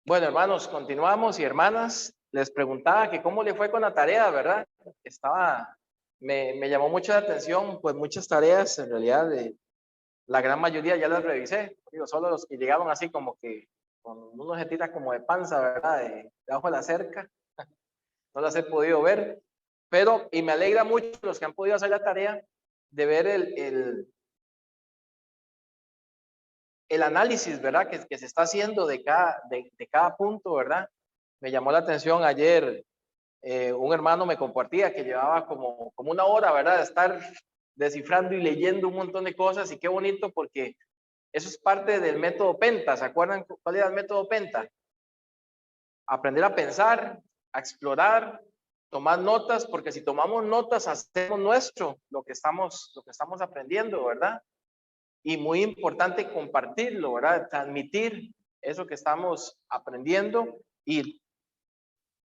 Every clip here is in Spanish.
Bueno, hermanos, continuamos y hermanas, les preguntaba que cómo le fue con la tarea, ¿verdad? Me llamó mucho la atención, pues muchas tareas, en realidad, la gran mayoría ya las revisé, digo, solo los que llegaron así como que con unos jetitas como de panza, ¿verdad? Debajo de la cerca, no las he podido ver, pero, y me alegra mucho los que han podido hacer la tarea de ver el análisis, ¿verdad? Que se está haciendo de cada punto, ¿verdad? Me llamó la atención ayer, un hermano me compartía que llevaba como una hora, ¿verdad? De estar descifrando y leyendo un montón de cosas y qué bonito porque eso es parte del método Penta. ¿Se acuerdan cuál era el método Penta? Aprender a pensar, a explorar, tomar notas, porque si tomamos notas hacemos nuestro lo que estamos aprendiendo, ¿verdad? Y muy importante compartirlo, ¿verdad? Transmitir eso que estamos aprendiendo y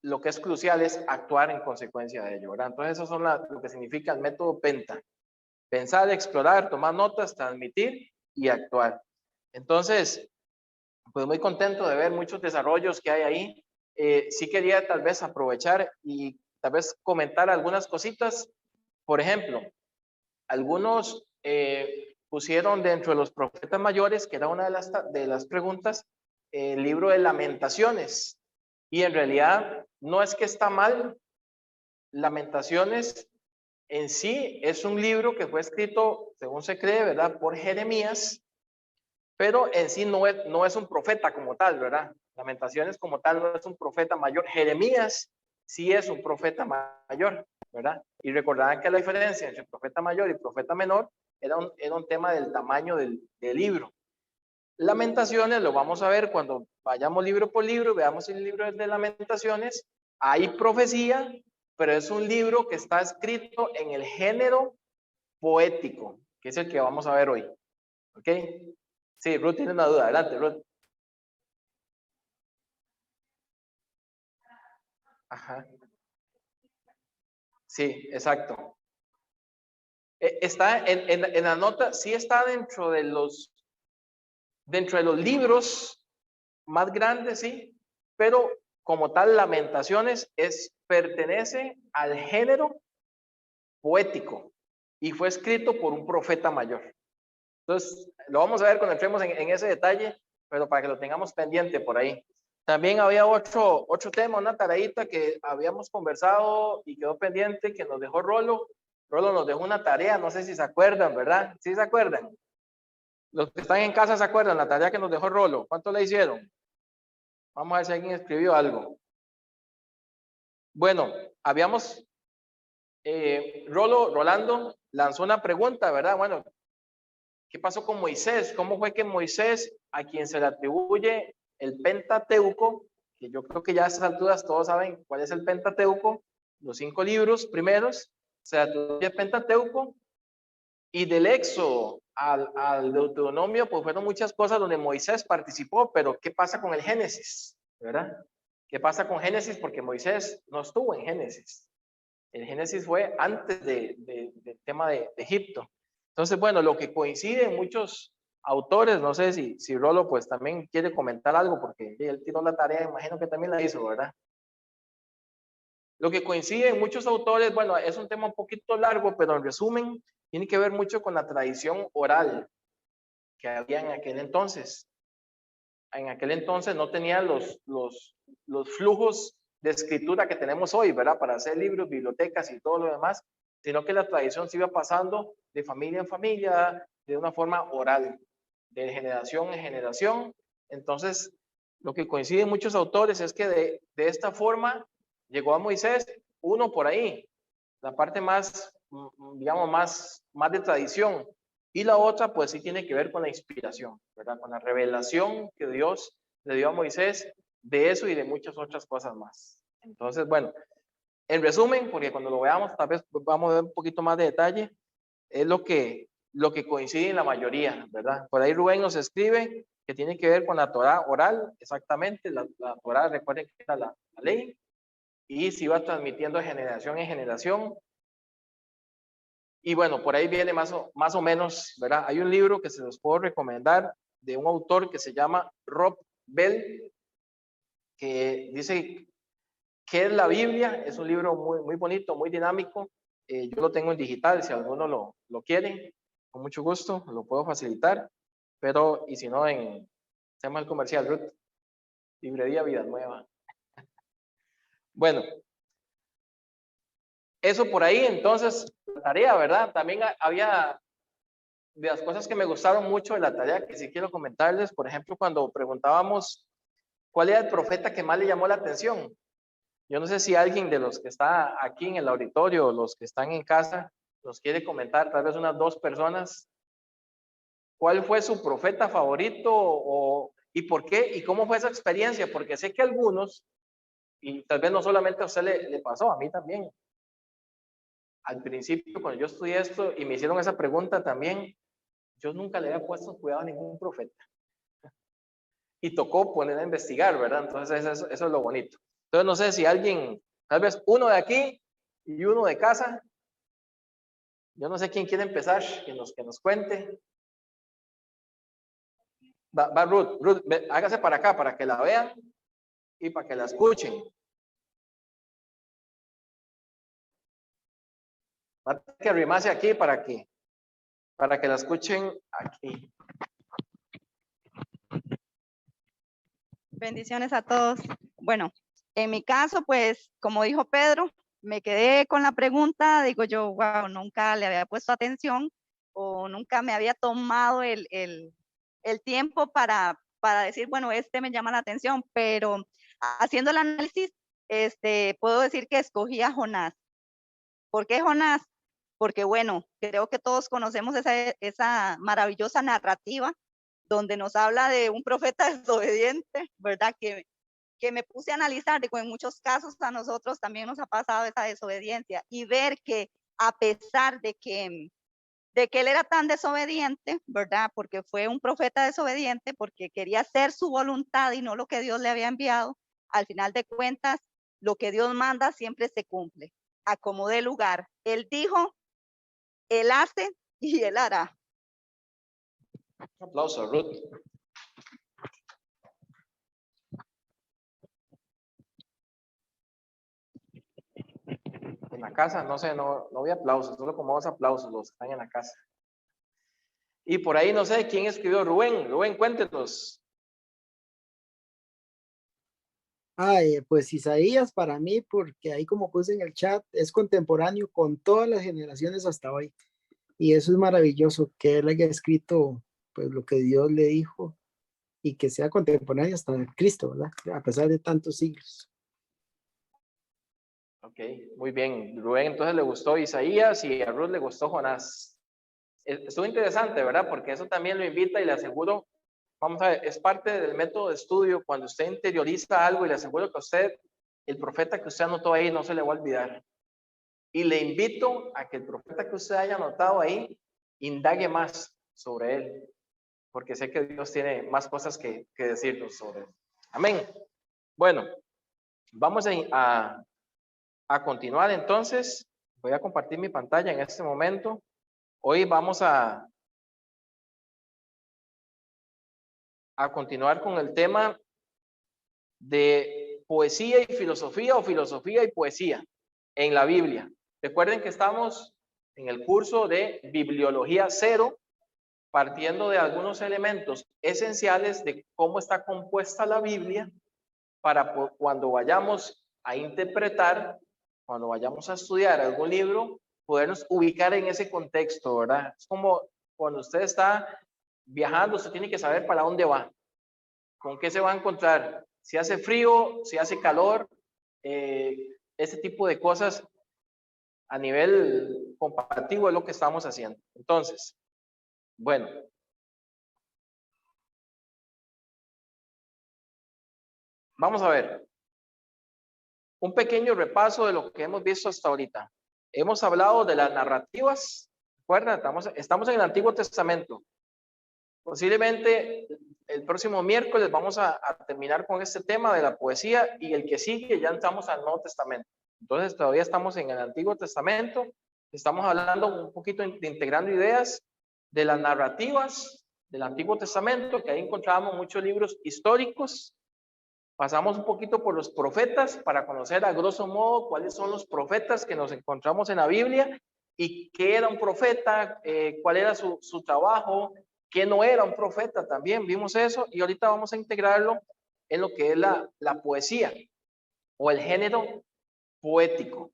lo que es crucial es actuar en consecuencia de ello, ¿verdad? Entonces, eso son lo que significa el método PENTA. Pensar, explorar, tomar notas, transmitir y actuar. Entonces, pues muy contento de ver muchos desarrollos que hay ahí. Sí quería tal vez aprovechar y tal vez comentar algunas cositas. Por ejemplo, algunos pusieron dentro de los profetas mayores, que era una de las preguntas, el libro de Lamentaciones. Y en realidad no es que está mal. Lamentaciones en sí es un libro que fue escrito, según se cree, ¿verdad?, por Jeremías, pero en sí no es un profeta como tal, ¿verdad? Lamentaciones como tal no es un profeta mayor. Jeremías sí es un profeta mayor, ¿verdad? Y recordarán que la diferencia entre profeta mayor y profeta menor era un tema del tamaño del libro. Lamentaciones lo vamos a ver cuando vayamos libro por libro, veamos el libro de Lamentaciones. Hay profecía, pero es un libro que está escrito en el género poético, que es el que vamos a ver hoy. ¿Ok? Sí, Ruth tiene una duda. Adelante, Ruth. Ajá. Sí, exacto. Está en la nota, sí está dentro de los libros más grandes, sí, pero como tal, Lamentaciones pertenece al género poético y fue escrito por un profeta mayor. Entonces, lo vamos a ver cuando entremos en ese detalle, pero para que lo tengamos pendiente por ahí. También había otro tema, una tareita que habíamos conversado y quedó pendiente, que nos dejó Rolo. Rolo nos dejó una tarea, no sé si se acuerdan, ¿verdad? ¿Sí se acuerdan? Los que están en casa se acuerdan la tarea que nos dejó Rolo. ¿Cuánto le hicieron? Vamos a ver si alguien escribió algo. Bueno, habíamos, Rolando lanzó una pregunta, ¿verdad? Bueno, ¿qué pasó con Moisés? ¿Cómo fue que Moisés, a quien se le atribuye el Pentateuco, que yo creo que ya a estas alturas todos saben cuál es el Pentateuco, los 5 libros primeros, se le atribuye el Pentateuco, y del Éxodo al Deuteronomio, pues fueron muchas cosas donde Moisés participó, pero ¿qué pasa con el Génesis? ¿Verdad? ¿Qué pasa con Génesis? Porque Moisés no estuvo en Génesis. El Génesis fue antes del tema de Egipto. Entonces, bueno, lo que coincide en muchos autores, no sé si Rolo pues también quiere comentar algo, porque él tiró la tarea, imagino que también la hizo, ¿verdad? Lo que coincide en muchos autores, bueno, es un tema un poquito largo, pero en resumen, tiene que ver mucho con la tradición oral que había en aquel entonces. En aquel entonces no tenían los flujos de escritura que tenemos hoy, ¿verdad? Para hacer libros, bibliotecas y todo lo demás, sino que la tradición se iba pasando de familia en familia, de una forma oral, de generación en generación. Entonces, lo que coincide en muchos autores es que de esta forma llegó a Moisés, uno por ahí, la parte más, digamos, más de tradición, y la otra, pues sí tiene que ver con la inspiración, ¿verdad? Con la revelación que Dios le dio a Moisés de eso y de muchas otras cosas más. Entonces, bueno, en resumen, porque cuando lo veamos, tal vez vamos a ver un poquito más de detalle, es lo que coincide en la mayoría, ¿verdad? Por ahí Rubén nos escribe que tiene que ver con la Torah oral, exactamente, la Torah, recuerden que era la ley, y se iba transmitiendo de generación en generación. Y bueno, por ahí viene más o menos, ¿verdad? Hay un libro que se los puedo recomendar de un autor que se llama Rob Bell. que dice qué es la Biblia. Es un libro muy, muy bonito, muy dinámico. Yo lo tengo en digital, si alguno lo quiere, con mucho gusto, lo puedo facilitar. Pero, y si no, se llama el comercial, Ruth, Librería Vida Nueva. Bueno, eso por ahí. Entonces, la tarea, ¿verdad? También había de las cosas que me gustaron mucho de la tarea, que sí quiero comentarles. Por ejemplo, cuando preguntábamos cuál era el profeta que más le llamó la atención. Yo no sé si alguien de los que está aquí en el auditorio o los que están en casa nos quiere comentar, tal vez unas 2 personas, cuál fue su profeta favorito y por qué y cómo fue esa experiencia, porque sé que algunos, y tal vez no solamente a usted le pasó, a mí también. Al principio, cuando yo estudié esto y me hicieron esa pregunta también, yo nunca le había puesto cuidado a ningún profeta. Y tocó poner a investigar, ¿verdad? Entonces eso es lo bonito. Entonces no sé si alguien, tal vez uno de aquí y uno de casa, yo no sé quién quiere empezar, que nos cuente. Va Ruth, hágase para acá para que la vean y para que la escuchen. Va a tener que arrimarse aquí para que la escuchen aquí. Bendiciones a todos. Bueno, en mi caso, pues, como dijo Pedro, me quedé con la pregunta, digo yo, wow, nunca le había puesto atención o nunca me había tomado el tiempo para decir, bueno, este me llama la atención, pero haciendo el análisis, puedo decir que escogí a Jonás. ¿Por qué Jonás? Porque, bueno, creo que todos conocemos esa maravillosa narrativa donde nos habla de un profeta desobediente, ¿verdad? Que me puse a analizar, digo, en muchos casos a nosotros también nos ha pasado esa desobediencia y ver que a pesar de que él era tan desobediente, ¿verdad? Porque fue un profeta desobediente, porque quería hacer su voluntad y no lo que Dios le había enviado, al final de cuentas, lo que Dios manda siempre se cumple, a como dé lugar. Él dijo, él hace y él hará. Un aplauso, Ruth. En la casa, no sé, no había aplausos, solo como 2 aplausos los que están en la casa. Y por ahí no sé quién escribió. Rubén, cuéntenos. Pues Isaías para mí, porque ahí como puse en el chat, es contemporáneo con todas las generaciones hasta hoy. Y eso es maravilloso, que él haya escrito pues lo que Dios le dijo y que sea contemporáneo hasta Cristo, ¿verdad? A pesar de tantos siglos. Ok, muy bien. Rubén entonces le gustó Isaías y a Ruth le gustó Jonás. Estuvo interesante, ¿verdad? Porque eso también lo invita y le aseguro, vamos a ver, es parte del método de estudio. Cuando usted interioriza algo y le aseguro que a usted, el profeta que usted anotó ahí no se le va a olvidar. Y le invito a que el profeta que usted haya anotado ahí, indague más sobre él, porque sé que Dios tiene más cosas que decirnos sobre él. Amén. Bueno, vamos a continuar entonces. Voy a compartir mi pantalla en este momento. Hoy vamos a continuar con el tema de poesía y filosofía o filosofía y poesía en la Biblia. Recuerden que estamos en el curso de Bibliología Cero, partiendo de algunos elementos esenciales de cómo está compuesta la Biblia para cuando vayamos a interpretar, cuando vayamos a estudiar algún libro, podernos ubicar en ese contexto, ¿verdad? Es como cuando usted está viajando, usted tiene que saber para dónde va, con qué se va a encontrar, si hace frío, si hace calor, ese tipo de cosas a nivel comparativo es lo que estamos haciendo. Entonces, bueno, vamos a ver un pequeño repaso de lo que hemos visto hasta ahorita. Hemos hablado de las narrativas. ¿Recuerdan? Estamos en el Antiguo Testamento. Posiblemente el próximo miércoles vamos a terminar con este tema de la poesía y el que sigue ya estamos al Nuevo Testamento. Entonces todavía estamos en el Antiguo Testamento. Estamos hablando un poquito de integrando ideas de las narrativas del Antiguo Testamento, que ahí encontrábamos muchos libros históricos Pasamos un poquito por los profetas para conocer a grosso modo cuáles son los profetas que nos encontramos en la Biblia y qué era un profeta, cuál era su trabajo, qué no era un profeta también. Vimos eso y ahorita vamos a integrarlo en lo que es la poesía o el género poético.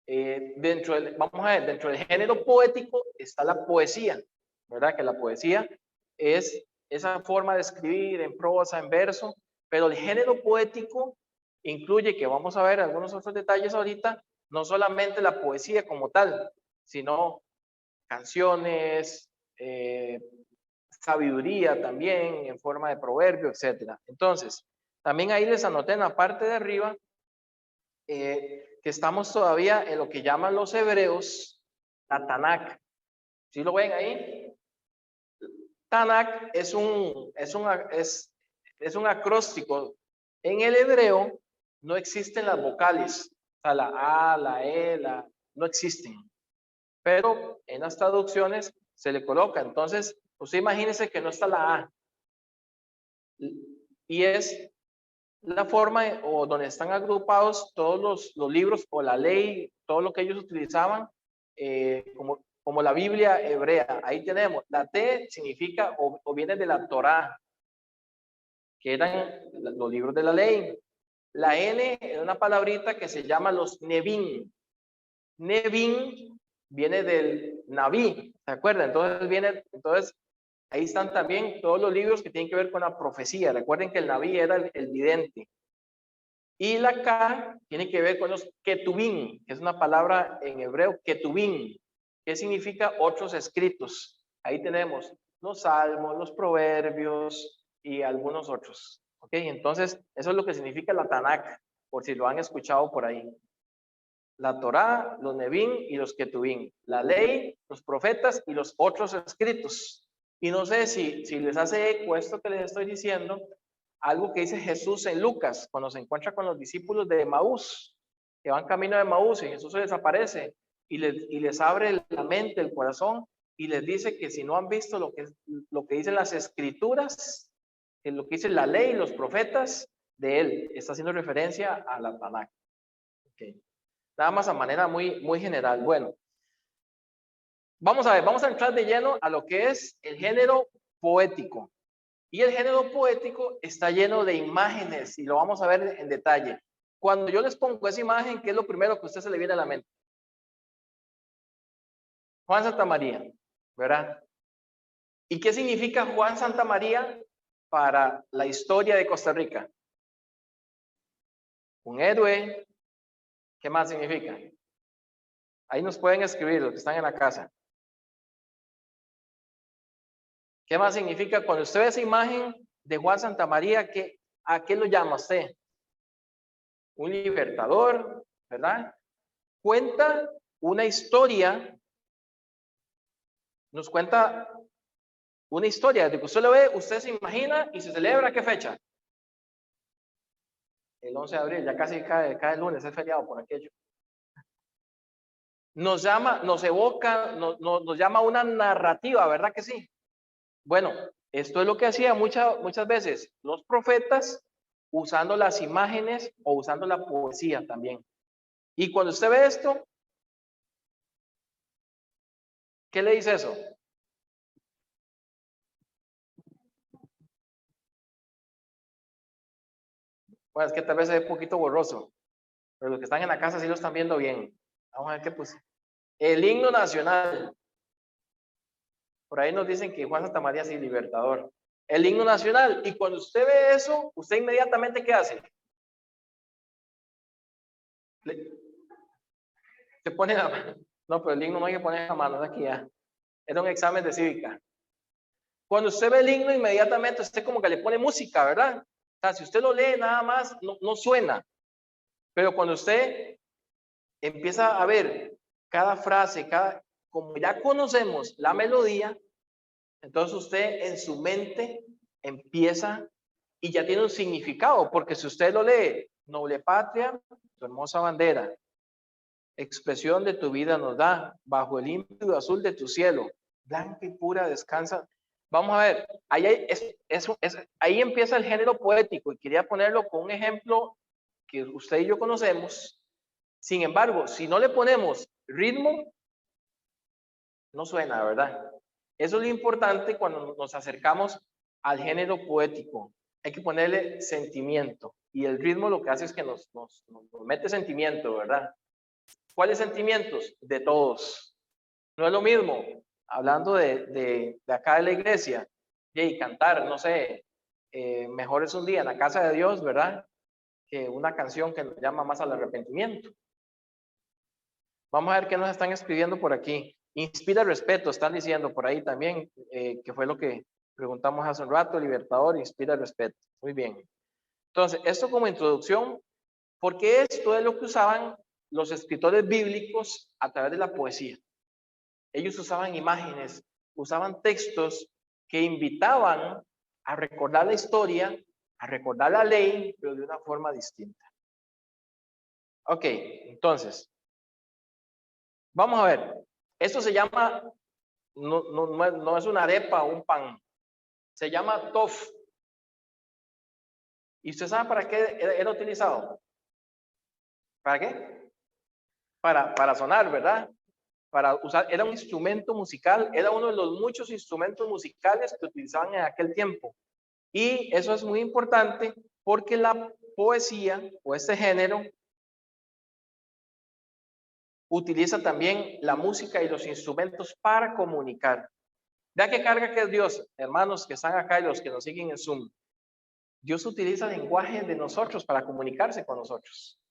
Vamos a ver, dentro del género poético está la poesía, ¿verdad? Que la poesía es esa forma de escribir en prosa, en verso, pero el género poético incluye, que vamos a ver algunos otros detalles ahorita, no solamente la poesía como tal, sino canciones, sabiduría también en forma de proverbio, etcétera. Entonces, también ahí les anoté en la parte de arriba que estamos todavía en lo que llaman los hebreos la Tanakh. ¿Sí lo ven ahí? Tanakh es un acróstico. En el hebreo no existen las vocales, o sea, la A, la E, no existen. Pero en las traducciones se le coloca. Entonces, usted imagínese que no está la A. Y es la forma o donde están agrupados todos los libros o la ley, todo lo que ellos utilizaban como la Biblia hebrea. Ahí tenemos, la T significa o viene de la Torá, que eran los libros de la ley. La N es una palabrita que se llama los Nevim. Nevim viene del Naví, ¿se acuerdan? Entonces ahí están también todos los libros que tienen que ver con la profecía. Recuerden que el Naví era el vidente. Y la K tiene que ver con los ketubim, que es una palabra en hebreo, ketubim, que significa otros escritos. Ahí tenemos los salmos, los proverbios y algunos otros. ¿Ok? Entonces, eso es lo que significa la Tanakh, por si lo han escuchado por ahí. La Torá, los Nevim y los ketubim. La ley, los profetas y los otros escritos. Y no sé si les hace eco esto que les estoy diciendo, algo que dice Jesús en Lucas, cuando se encuentra con los discípulos de Emaús, que van camino de Emaús y Jesús se les aparece y les abre la mente, el corazón, y les dice que si no han visto lo que dicen las escrituras, que lo que dice la ley y los profetas de él, está haciendo referencia a la Tanakh. Okay. Nada más a manera muy, muy general. Bueno, vamos a entrar de lleno a lo que es el género poético. Y el género poético está lleno de imágenes y lo vamos a ver en detalle. Cuando yo les pongo esa imagen, ¿qué es lo primero que a usted se le viene a la mente? Juan Santamaría, ¿verdad? ¿Y qué significa Juan Santamaría para la historia de Costa Rica? Un héroe. ¿Qué más significa? Ahí nos pueden escribir los que están en la casa. ¿Qué más significa? Cuando usted ve esa imagen de Juan Santamaría, ¿a qué lo llama usted? Un libertador, ¿verdad? Cuenta una historia, nos cuenta una historia. Desde que usted lo ve, usted se imagina y se celebra. ¿Qué fecha? El 11 de abril, ya casi cae el lunes, es feriado por aquello. Nos evoca, nos llama una narrativa, ¿verdad que sí? Bueno, esto es lo que hacía muchas veces los profetas usando las imágenes o usando la poesía también. Y cuando usted ve esto, ¿qué le dice eso? Bueno, es que tal vez es un poquito borroso, pero los que están en la casa sí lo están viendo bien. Vamos a ver qué puse. El himno nacional. Por ahí nos dicen que Juan Santamaría es el libertador. El himno nacional. Y cuando usted ve eso, usted inmediatamente, ¿qué hace? Se pone la mano. No, pero el himno no hay que poner la mano, aquí ya. Era un examen de cívica. Cuando usted ve el himno, inmediatamente usted como que le pone música, ¿verdad? O sea, si usted lo lee nada más, no suena. Pero cuando usted empieza a ver cada frase, como ya conocemos la melodía, entonces usted en su mente empieza y ya tiene un significado, porque si usted lo lee, noble patria, tu hermosa bandera, expresión de tu vida nos da, bajo el límpido azul de tu cielo, blanca y pura descansa. Vamos a ver, ahí empieza el género poético y quería ponerlo con un ejemplo que usted y yo conocemos. Sin embargo, si no le ponemos ritmo, no suena, ¿verdad? Eso es lo importante cuando nos acercamos al género poético. Hay que ponerle sentimiento y el ritmo lo que hace es que nos mete sentimiento, ¿verdad? ¿Cuáles sentimientos? De todos. No es lo mismo, hablando de acá de la iglesia, y cantar, no sé, mejor es un día en la casa de Dios, ¿verdad? Que una canción que nos llama más al arrepentimiento. Vamos a ver qué nos están escribiendo por aquí. Inspira respeto, están diciendo por ahí también, que fue lo que preguntamos hace un rato, Libertador, inspira respeto. Muy bien. Entonces, esto como introducción, porque esto es lo que usaban los escritores bíblicos a través de la poesía. Ellos usaban imágenes, usaban textos que invitaban a recordar la historia, a recordar la ley, pero de una forma distinta. Ok, entonces, vamos a ver. Esto se llama, no es una arepa o un pan, se llama tof. ¿Y usted sabe para qué era utilizado? ¿Para qué? Para sonar, ¿verdad? Para usar, era un instrumento musical, era uno de los muchos instrumentos musicales que utilizaban en aquel tiempo. Y eso es muy importante porque la poesía o este género utiliza también la música y los instrumentos para comunicar. Vea qué carga que es Dios, hermanos que están acá y los que nos siguen en Zoom. Dios utiliza el lenguaje de nosotros para comunicarse con nosotros.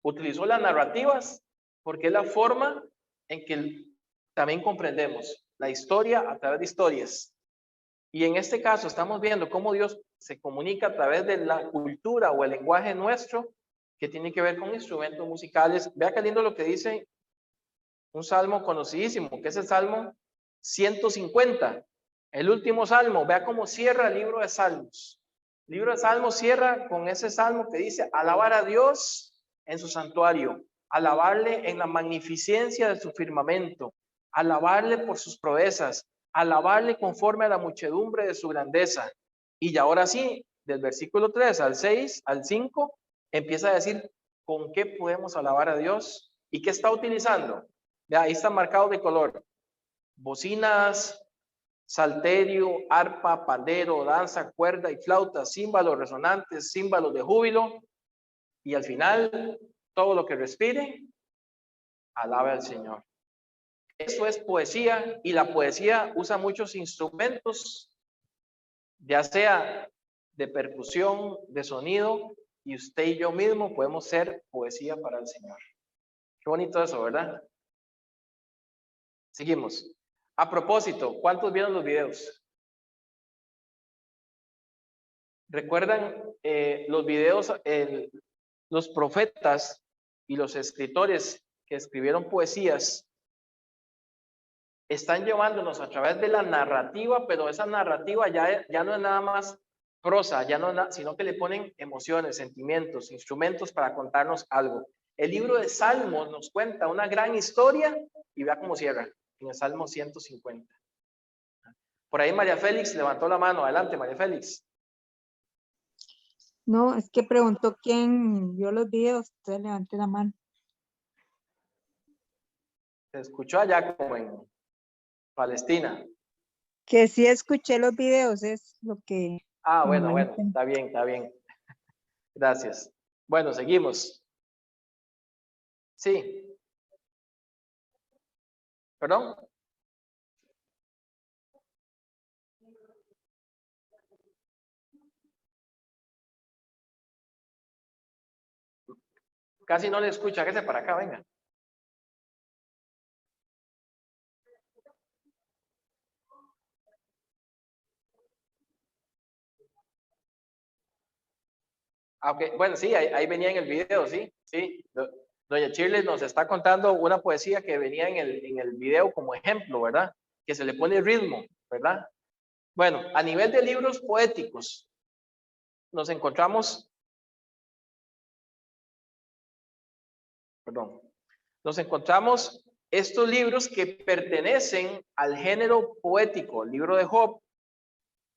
Utilizó las narrativas porque es la forma en que también comprendemos la historia a través de historias. Y en este caso estamos viendo cómo Dios se comunica a través de la cultura o el lenguaje nuestro que tiene que ver con instrumentos musicales. Vea qué lindo lo que dice un salmo conocidísimo, que es el Salmo 150. El último salmo, vea cómo cierra el libro de Salmos. El libro de Salmos cierra con ese salmo que dice, alabar a Dios en su santuario, alabarle en la magnificencia de su firmamento, alabarle por sus proezas, alabarle conforme a la muchedumbre de su grandeza. Y ahora sí, del versículo 3 al 6, al 5, empieza a decir con qué podemos alabar a Dios y qué está utilizando. Vea, ahí está marcado de color. Bocinas, salterio, arpa, pandero, danza, cuerda y flauta, címbalos resonantes, címbalos de júbilo. Y al final, todo lo que respire, alabe al Señor. Eso es poesía y la poesía usa muchos instrumentos, ya sea de percusión, de sonido, y usted y yo mismo podemos ser poesía para el Señor. Qué bonito eso, ¿verdad? Seguimos. A propósito, ¿cuántos vieron los videos? ¿Recuerdan los videos, los profetas y los escritores que escribieron poesías están llevándonos a través de la narrativa, pero esa narrativa ya no es nada más prosa, ya no es sino que le ponen emociones, sentimientos, instrumentos para contarnos algo. El libro de Salmos nos cuenta una gran historia y vea cómo cierra en el Salmo 150. Por ahí María Félix levantó la mano. Adelante, María Félix. No, es que preguntó quién vio los videos, entonces levanté la mano. Se escuchó allá como en Palestina. Que sí escuché los videos, es lo que... Ah, bueno, está bien, está bien. Gracias. Bueno, seguimos. Sí. ¿Perdón? Casi no le escucha, hágase para acá, venga. Okay. Bueno, sí, ahí venía en el video, sí, sí. Doña Shirley nos está contando una poesía que venía en el video como ejemplo, ¿verdad? Que se le pone ritmo, ¿verdad? Bueno, a nivel de libros poéticos, nos encontramos, nos encontramos estos libros que pertenecen al género poético, el libro de Job,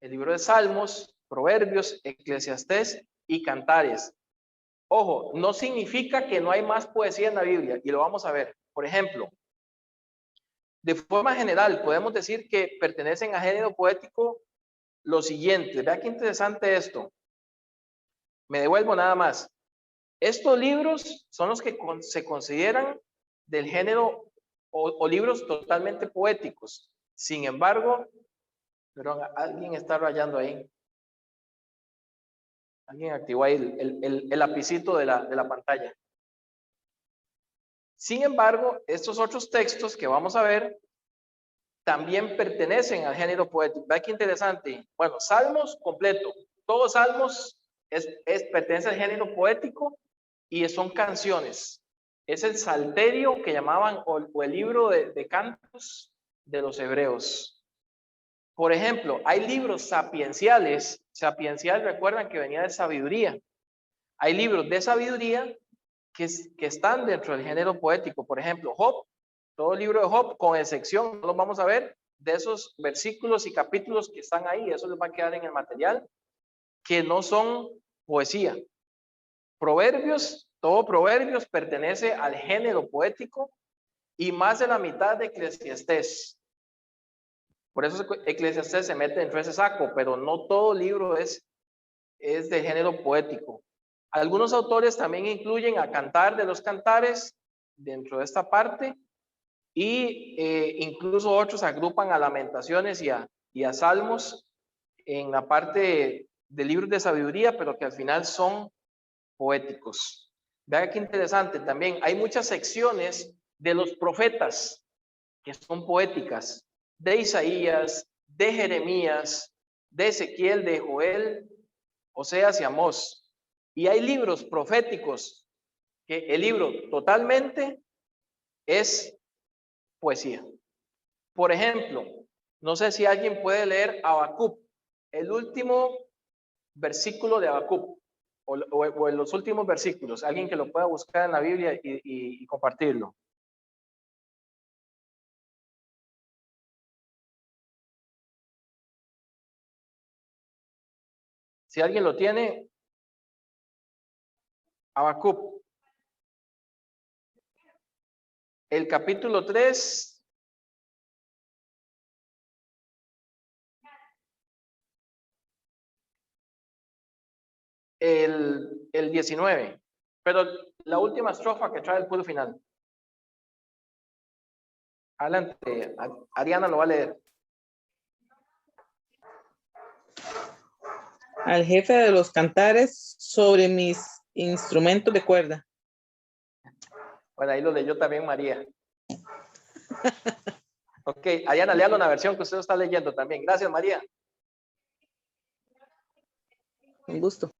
el libro de Salmos, Proverbios, Eclesiastés y Cantares. Ojo, no significa que no hay más poesía en la Biblia, y lo vamos a ver. Por ejemplo, de forma general, podemos decir que pertenecen a género poético los siguientes. Vea qué interesante esto. Me devuelvo nada más. Estos libros son los que se consideran del género o libros totalmente poéticos. Sin embargo, perdón, alguien está rayando ahí. Alguien activó ahí el lapicito de la pantalla. Sin embargo, estos otros textos que vamos a ver también pertenecen al género poético. Vea qué interesante. Bueno, Salmos completo. Todos Salmos pertenece al género poético y son canciones. Es el salterio que llamaban o el libro de cantos de los hebreos. Por ejemplo, hay libros sapienciales. Sapiencial, recuerdan que venía de sabiduría. Hay libros de sabiduría que están dentro del género poético. Por ejemplo, Job, todo el libro de Job, con excepción, no los vamos a ver, de esos versículos y capítulos que están ahí, eso les va a quedar en el material, que no son poesía. Proverbios, todo Proverbios pertenece al género poético y más de la mitad de Eclesiastés. Por eso Eclesiastés se mete dentro de ese saco, pero no todo libro es de género poético. Algunos autores también incluyen a Cantar de los Cantares dentro de esta parte y incluso otros agrupan a Lamentaciones y a Salmos en la parte de libros de sabiduría, pero que al final son poéticos. Vean qué interesante también. Hay muchas secciones de los profetas que son poéticas, de Isaías, de Jeremías, de Ezequiel, de Joel, Oseas y Amós. Y hay libros proféticos que el libro totalmente es poesía. Por ejemplo, no sé si alguien puede leer Habacuc, el último versículo de Habacuc, o en los últimos versículos, alguien que lo pueda buscar en la Biblia y compartirlo. Si alguien lo tiene, Habacuc, el capítulo 3, el 19, pero la última estrofa que trae el punto final. Adelante, Ariana lo va a leer. Al jefe de los cantares sobre mis instrumentos de cuerda. Bueno, ahí lo leyó también María. Ok, Ariana, léalo una versión que usted está leyendo también. Gracias, María. Con gusto.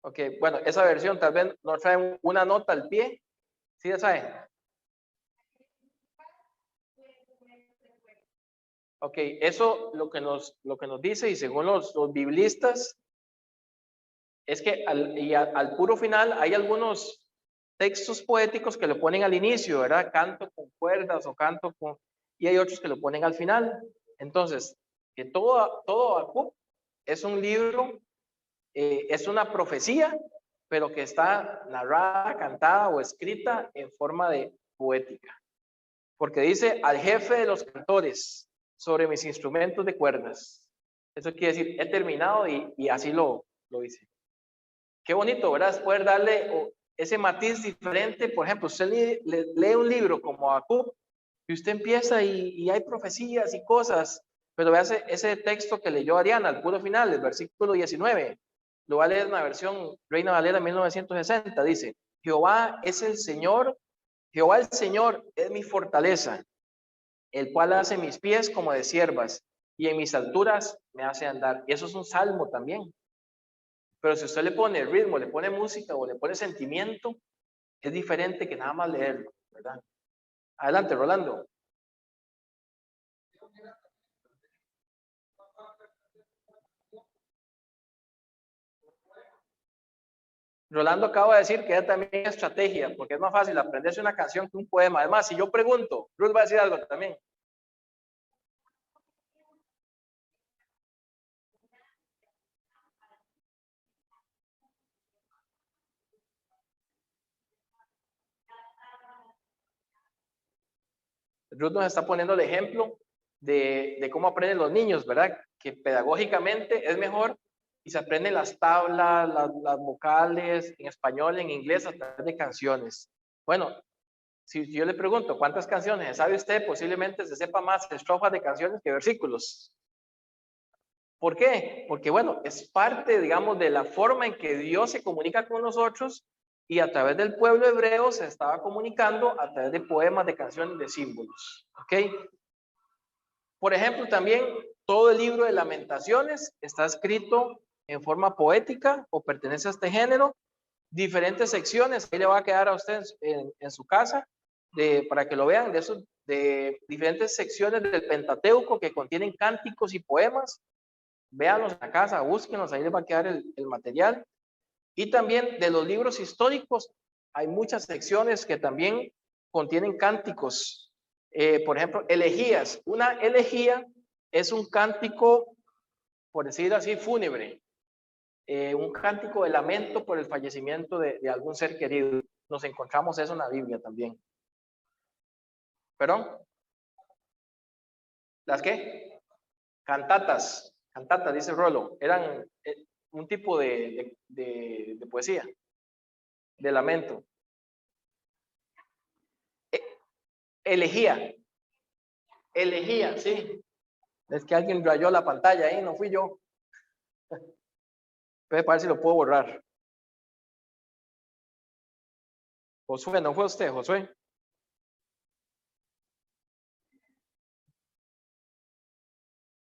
Ok, bueno, esa versión tal vez nos trae una nota al pie. ¿Sí ya saben? Ok, eso lo que nos dice, y según los biblistas, es que al puro final hay algunos textos poéticos que lo ponen al inicio, ¿verdad? Canto con cuerdas o canto con... Y hay otros que lo ponen al final. Entonces, que todo Habacuc es un libro, es una profecía, pero que está narrada, cantada o escrita en forma de poética. Porque dice al jefe de los cantores sobre mis instrumentos de cuerdas. Eso quiere decir, he terminado y así lo hice. Qué bonito, ¿verdad? Poder darle ese matiz diferente. Por ejemplo, usted lee un libro como Habacuc y usted empieza y hay profecías y cosas, pero vea ese texto que leyó Ariana al puro final, el versículo 19. Lo va a leer en la versión Reina Valera 1960. Dice, Jehová es el Señor, Jehová el Señor es mi fortaleza, el cual hace mis pies como de siervas y en mis alturas me hace andar. Y eso es un salmo también. Pero si usted le pone ritmo, le pone música o le pone sentimiento, es diferente que nada más leerlo, ¿verdad? Adelante, Rolando. Rolando acaba de decir que es también estrategia, porque es más fácil aprenderse una canción que un poema. Además, si yo pregunto, Ruth va a decir algo también. Ruth nos está poniendo el ejemplo de cómo aprenden los niños, ¿verdad? Que pedagógicamente es mejor y se aprenden las tablas, las vocales en español, en inglés, a través de canciones. Bueno, si yo le pregunto cuántas canciones sabe usted, posiblemente se sepa más estrofas de canciones que versículos. ¿Por qué? Porque, bueno, es parte, digamos, de la forma en que Dios se comunica con nosotros y a través del pueblo hebreo se estaba comunicando a través de poemas, de canciones, de símbolos. ¿Ok? Por ejemplo, también todo el libro de Lamentaciones está escrito en forma poética o pertenece a este género. Diferentes secciones, ahí le va a quedar a usted en su casa para que lo vean, de diferentes secciones del Pentateuco que contienen cánticos y poemas. Véanlos en la casa, búsquenlos, ahí les va a quedar el material. Y también de los libros históricos, hay muchas secciones que también contienen cánticos. Por ejemplo, elegías. Una elegía es un cántico, por decirlo así, fúnebre. Un cántico de lamento por el fallecimiento de algún ser querido. Nos encontramos eso en la Biblia también. ¿Perdón? ¿Las qué? Cantatas, dice Rolo. Eran un tipo de poesía, de lamento. Elegía, sí. Es que alguien rayó la pantalla ahí, no fui yo. Puede ver si lo puedo borrar. Josué, ¿no fue usted, Josué?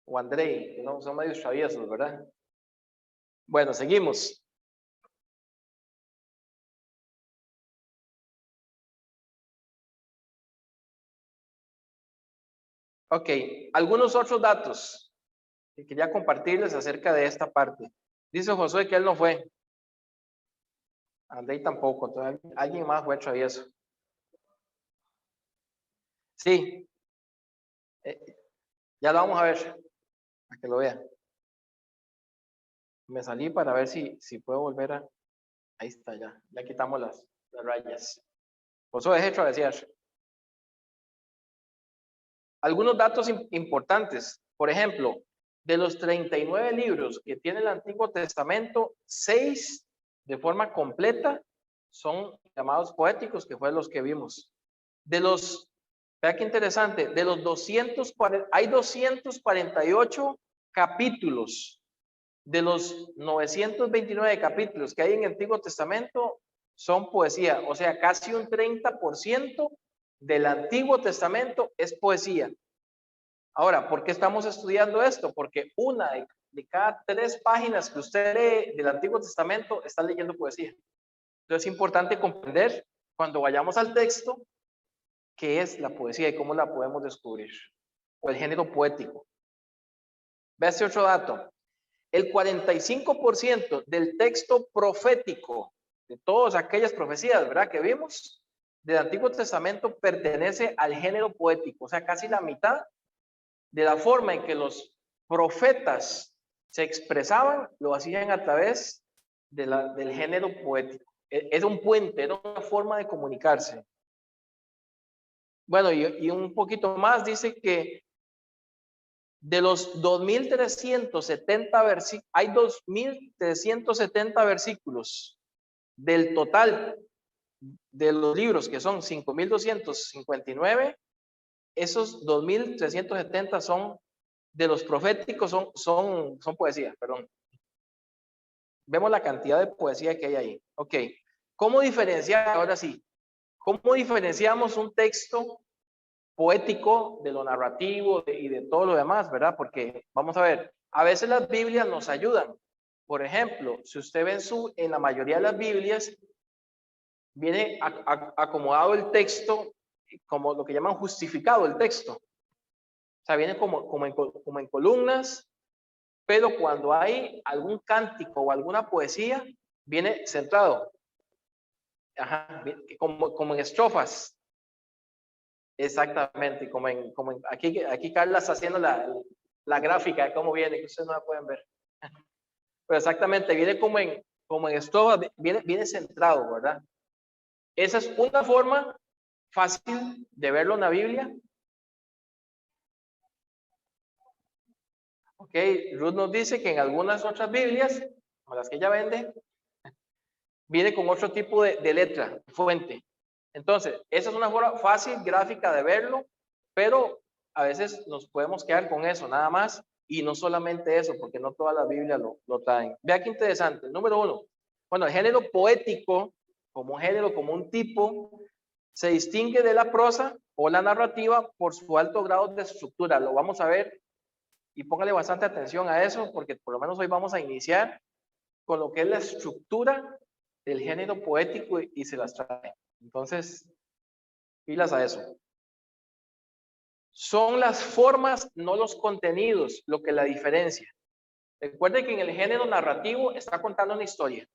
O Andrei, que no son medios traviesos, ¿verdad? Bueno, seguimos. Ok, algunos otros datos que quería compartirles acerca de esta parte. Dice Josué que él no fue. Andrei tampoco, entonces alguien más fue travieso. Sí, ya lo vamos a ver, para que lo vean. Me salí para ver si puedo volver a... Ahí está, ya quitamos las rayas. Josué, deje de travesear. Algunos datos importantes. Por ejemplo, de los 39 libros que tiene el Antiguo Testamento, 6 de forma completa son llamados poéticos, que fue los que vimos. Vea qué interesante, de los 248 capítulos, de los 929 capítulos que hay en el Antiguo Testamento, son poesía. O sea, casi un 30% del Antiguo Testamento es poesía. Ahora, ¿por qué estamos estudiando esto? Porque una de cada 3 páginas que usted lee del Antiguo Testamento está leyendo poesía. Entonces es importante comprender cuando vayamos al texto qué es la poesía y cómo la podemos descubrir, o el género poético. Ve este otro dato. El 45% del texto profético, de todas aquellas profecías, ¿verdad?, que vimos del Antiguo Testamento, pertenece al género poético. O sea, casi la mitad de la forma en que los profetas se expresaban, lo hacían a través del género poético. Era un puente, era una forma de comunicarse. Bueno, y un poquito más, dice que de los 2.370 versículos, hay 2.370 versículos del total de los libros, que son 5.259, esos 2.370 son de los proféticos, son poesía, perdón. Vemos la cantidad de poesía que hay ahí. Ok, ¿cómo diferenciar? Ahora sí, ¿cómo diferenciamos un texto poético de lo narrativo y de todo lo demás, verdad? Porque, vamos a ver, a veces las Biblias nos ayudan. Por ejemplo, si usted ve en la mayoría de las Biblias, viene acomodado el texto, como lo que llaman justificado el texto. O sea, viene como en columnas, pero cuando hay algún cántico o alguna poesía, viene centrado. Ajá, como en estrofas. Exactamente, aquí Carla está haciendo la gráfica de cómo viene, que ustedes no la pueden ver. Pero exactamente, viene como en estrofas, viene centrado, ¿verdad? Esa es una forma fácil de verlo en la Biblia. Ok, Ruth nos dice que en algunas otras Biblias, como las que ella vende, viene con otro tipo de letra, fuente. Entonces, esa es una forma fácil, gráfica de verlo, pero a veces nos podemos quedar con eso, nada más, y no solamente eso, porque no toda la Biblia lo traen. Vea qué interesante. Número 1, bueno, el género poético, como un género, como un tipo, se distingue de la prosa o la narrativa por su alto grado de estructura. Lo vamos a ver y póngale bastante atención a eso, porque por lo menos hoy vamos a iniciar con lo que es la estructura del género poético y se las trae. Entonces, pilas a eso. Son las formas, no los contenidos, lo que la diferencia. Recuerden que en el género narrativo está contando una historia.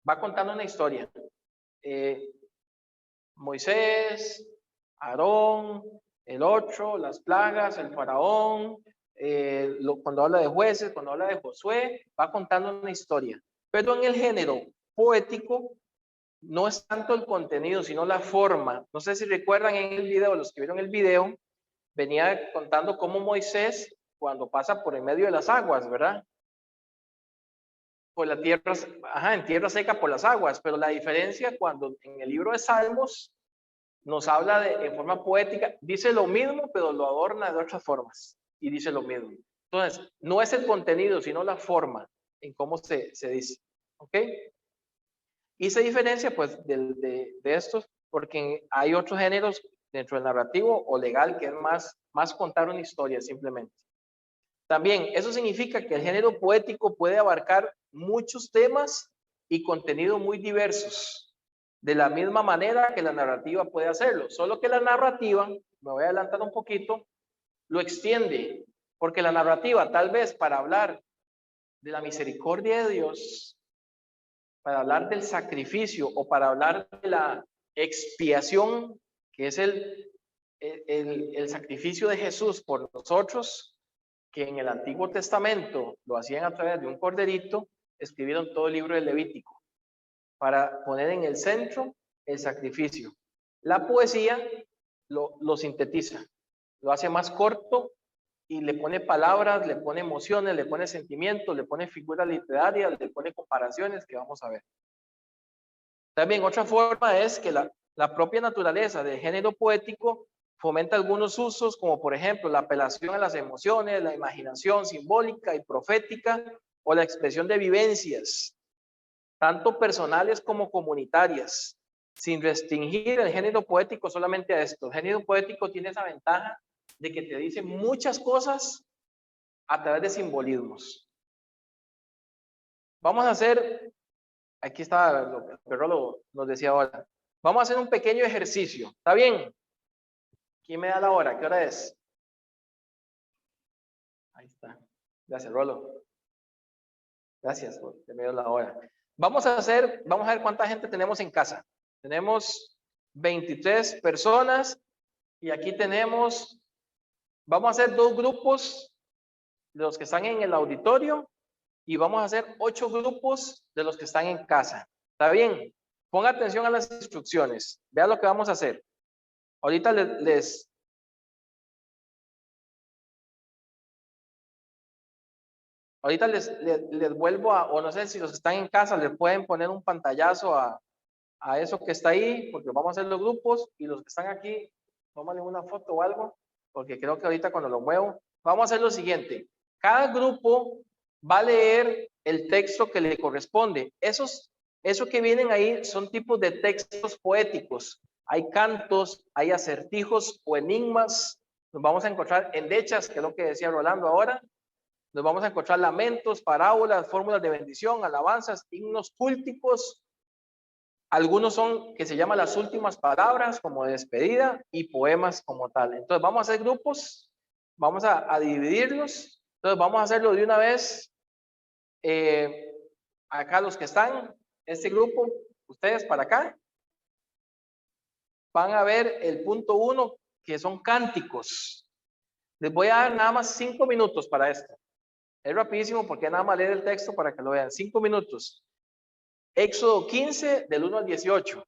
Va contando una historia. Moisés, Aarón, el 8, las plagas, el faraón, cuando habla de jueces, cuando habla de Josué, va contando una historia. Pero en el género poético no es tanto el contenido, sino la forma. No sé si recuerdan en el video, los que vieron el video, venía contando cómo Moisés, cuando pasa por en medio de las aguas, ¿verdad? Por la tierra, en tierra seca por las aguas, pero la diferencia cuando en el libro de Salmos nos habla en forma poética, dice lo mismo, pero lo adorna de otras formas y dice lo mismo. Entonces, no es el contenido, sino la forma en cómo se dice. ¿Ok? Y se diferencia pues de estos porque hay otros géneros dentro del narrativo o legal que es más contar una historia simplemente. También eso significa que el género poético puede abarcar muchos temas y contenidos muy diversos, de la misma manera que la narrativa puede hacerlo, solo que la narrativa, me voy a adelantar un poquito, lo extiende, porque la narrativa tal vez para hablar de la misericordia de Dios, para hablar del sacrificio o para hablar de la expiación, que es el sacrificio de Jesús por nosotros, que en el Antiguo Testamento lo hacían a través de un corderito, escribieron todo el libro del Levítico para poner en el centro el sacrificio. La poesía lo sintetiza, lo hace más corto y le pone palabras, le pone emociones, le pone sentimientos, le pone figuras literarias, le pone comparaciones que vamos a ver. También otra forma es que la propia naturaleza del género poético fomenta algunos usos, como por ejemplo la apelación a las emociones, la imaginación simbólica y profética o la expresión de vivencias, tanto personales como comunitarias, sin restringir el género poético solamente a esto. El género poético tiene esa ventaja de que te dice muchas cosas a través de simbolismos. Vamos a hacer, aquí está lo que Perro nos decía ahora, vamos a hacer un pequeño ejercicio, ¿está bien? ¿Quién me da la hora? ¿Qué hora es? Ahí está. Gracias, Rolo. Gracias por que me dio la hora. Vamos a ver cuánta gente tenemos en casa. Tenemos 23 personas y aquí vamos a hacer 2 grupos de los que están en el auditorio y vamos a hacer 8 grupos de los que están en casa. ¿Está bien? Ponga atención a las instrucciones. Vea lo que vamos a hacer. Ahorita les vuelvo o no sé si los que están en casa les pueden poner un pantallazo a eso que está ahí, porque vamos a hacer los grupos y los que están aquí, tómale una foto o algo, porque creo que ahorita cuando lo muevo, vamos a hacer lo siguiente. Cada grupo va a leer el texto que le corresponde. Eso que vienen ahí son tipos de textos poéticos. Hay cantos, hay acertijos o enigmas. Nos vamos a encontrar endechas, que es lo que decía Rolando ahora. Nos vamos a encontrar lamentos, parábolas, fórmulas de bendición, alabanzas, himnos cúlticos. Algunos son que se llaman las últimas palabras como de despedida y poemas como tal. Entonces vamos a hacer grupos, vamos a dividirlos. Entonces vamos a hacerlo de una vez. Acá los que están, este grupo, ustedes para acá, van a ver el punto 1, que son cánticos. Les voy a dar nada más 5 minutos para esto. Es rapidísimo porque nada más leer el texto para que lo vean. 5 minutos. Éxodo 15, del 1 al 18.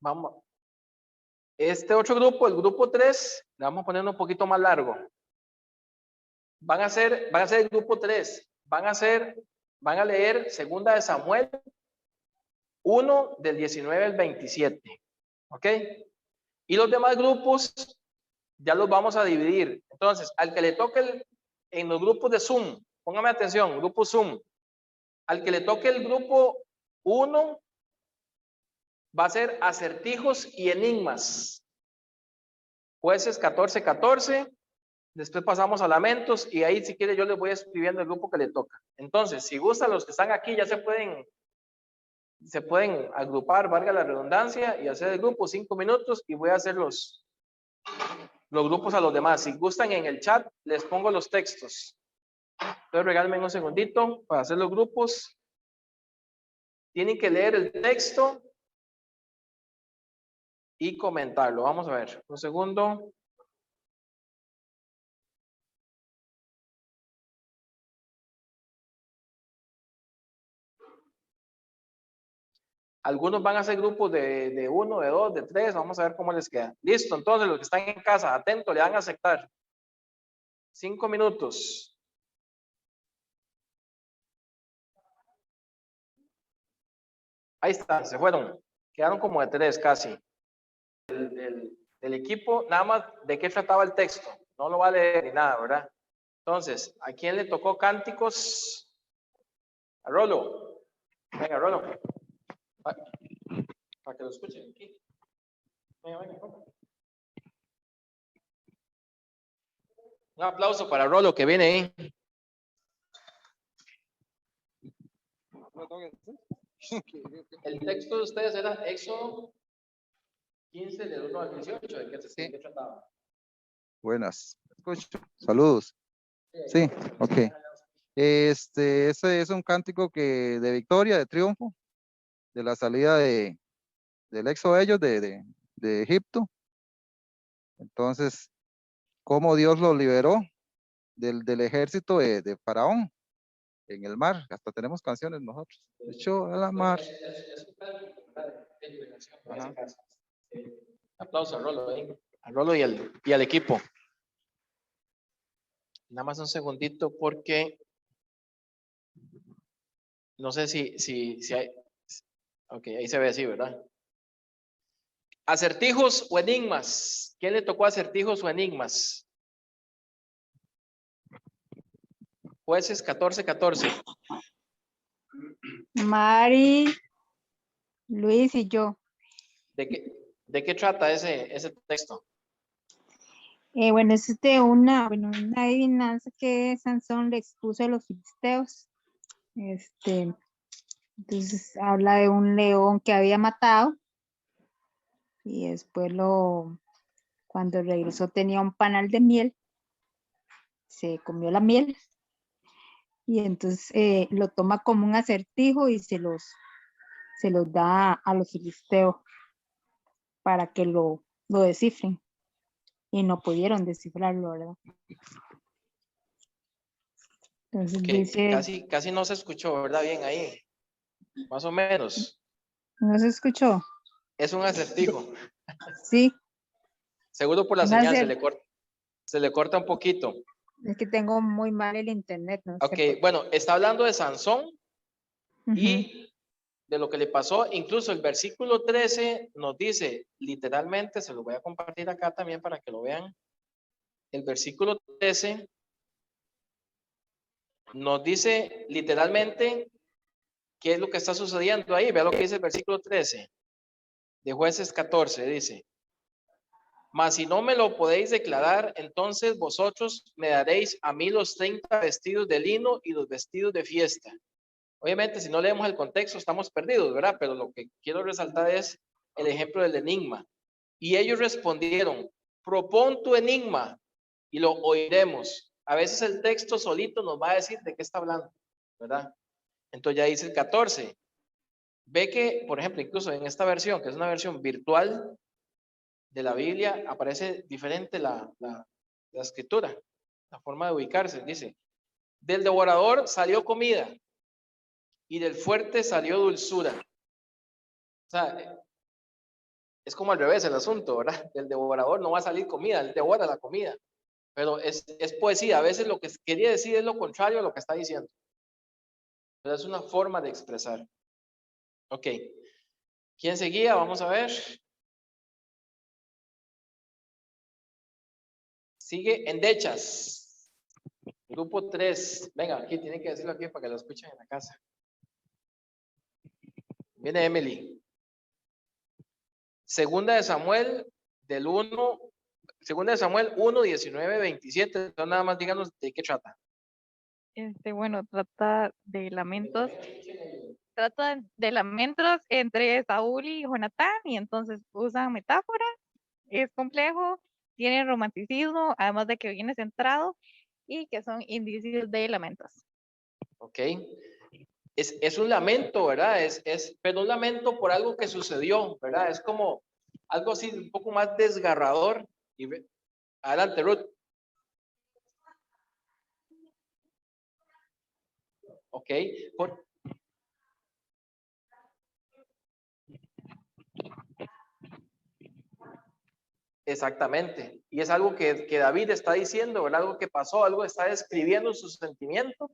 Vamos. Este otro grupo, el grupo 3, le vamos a poner un poquito más largo. Van a ser el grupo 3. Van a leer 2 de Samuel 1, del 19 al 27. ¿Ok? Y los demás grupos ya los vamos a dividir. Entonces, al que le toque en los grupos de Zoom, póngame atención, grupo Zoom, al que le toque el grupo 1, va a ser acertijos y enigmas. Jueces 14, 14. Después pasamos a lamentos y ahí si quiere yo les voy escribiendo el grupo que le toca. Entonces, si gustan los que están aquí ya se pueden agrupar, valga la redundancia, y hacer el grupo 5 minutos y voy a hacer los grupos a los demás. Si gustan en el chat les pongo los textos. Entonces regálenme un segundito para hacer los grupos. Tienen que leer el texto y comentarlo. Vamos a ver, un segundo. Algunos van a hacer grupos de 1, de 2, de 3. Vamos a ver cómo les queda. Listo, entonces los que están en casa, atentos, le dan a aceptar. 5 minutos. Ahí está, se fueron. Quedaron como de 3 casi. Del equipo, nada más de qué trataba el texto. No lo va a leer ni nada, ¿verdad? Entonces, ¿a quién le tocó cánticos? A Rolo. Venga, Rolo. Para que lo escuchen aquí. Venga, venga. Un aplauso para Rolo que viene ahí. El texto de ustedes era Éxodo 15 del 1 al 18. ¿De qué trataba? Buenas. Escucho. Saludos. Sí, ok. Ese es un cántico de victoria, de triunfo, de la salida del éxodo de ellos de Egipto. Entonces, cómo Dios los liberó del ejército de Faraón en el mar. Hasta tenemos canciones nosotros. Echó a la mar. Ajá. Aplauso a Rolo, a Rolo y al equipo. Nada más un segundito porque no sé si hay. Ok, ahí se ve así, ¿verdad? Acertijos o enigmas. ¿Quién le tocó acertijos o enigmas? Jueces 14, 14. Mari, Luis y yo. ¿De qué trata ese texto? Bueno, es de una adivinanza que Sansón le expuso a los filisteos. Entonces habla de un león que había matado y después cuando regresó tenía un panal de miel, se comió la miel y entonces lo toma como un acertijo y se los da a los filisteos para que lo descifren y no pudieron descifrarlo, ¿verdad? Entonces dice, casi no se escuchó, ¿verdad? Bien ahí. Más o menos. ¿no se escuchó? Es un acertijo. Sí. Seguro por la señal se le corta un poquito. Es que tengo muy mal el internet. No Ok, sé bueno, está hablando de Sansón y de lo que le pasó. Incluso el versículo 13 nos dice, literalmente, se lo voy a compartir acá también para que lo vean. El versículo 13 nos dice literalmente qué es lo que está sucediendo ahí. Vea lo que dice el versículo 13 de Jueces 14, dice: mas si no me lo podéis declarar, entonces vosotros me daréis a mí los 30 vestidos de lino y los vestidos de fiesta. Obviamente, si no leemos el contexto, estamos perdidos, ¿verdad? Pero lo que quiero resaltar es el ejemplo del enigma. Y ellos respondieron: propón tu enigma y lo oiremos. A veces el texto solito nos va a decir de qué está hablando, ¿verdad? Entonces ya dice el 14. Ve que, por ejemplo, incluso en esta versión, que es una versión virtual de la Biblia, aparece diferente la escritura, la forma de ubicarse. Dice, del devorador salió comida y del fuerte salió dulzura. O sea, es como al revés el asunto, ¿verdad? Del devorador no va a salir comida, él devora la comida. Pero es poesía. A veces lo que quería decir es lo contrario a lo que está diciendo. Pero es una forma de expresar. Ok. ¿Quién seguía? Vamos a ver. Sigue Endechas. Grupo 3. Venga, aquí tienen que decirlo aquí para que lo escuchen en la casa. Viene Emily. Segunda de Samuel 1, 19, 27. Entonces nada más díganos de qué trata. Bueno, trata de lamentos. Trata de lamentos entre Saúl y Jonatán, y entonces usan metáforas. Es complejo, tiene romanticismo, además de que viene centrado y que son indicios de lamentos. Ok. Es un lamento, ¿verdad? Pero un lamento por algo que sucedió, ¿verdad? Es como algo así un poco más desgarrador. Adelante, Ruth. Ok. Exactamente. Y es algo que David está diciendo, ¿verdad? Algo que pasó, algo está describiendo sus sentimientos,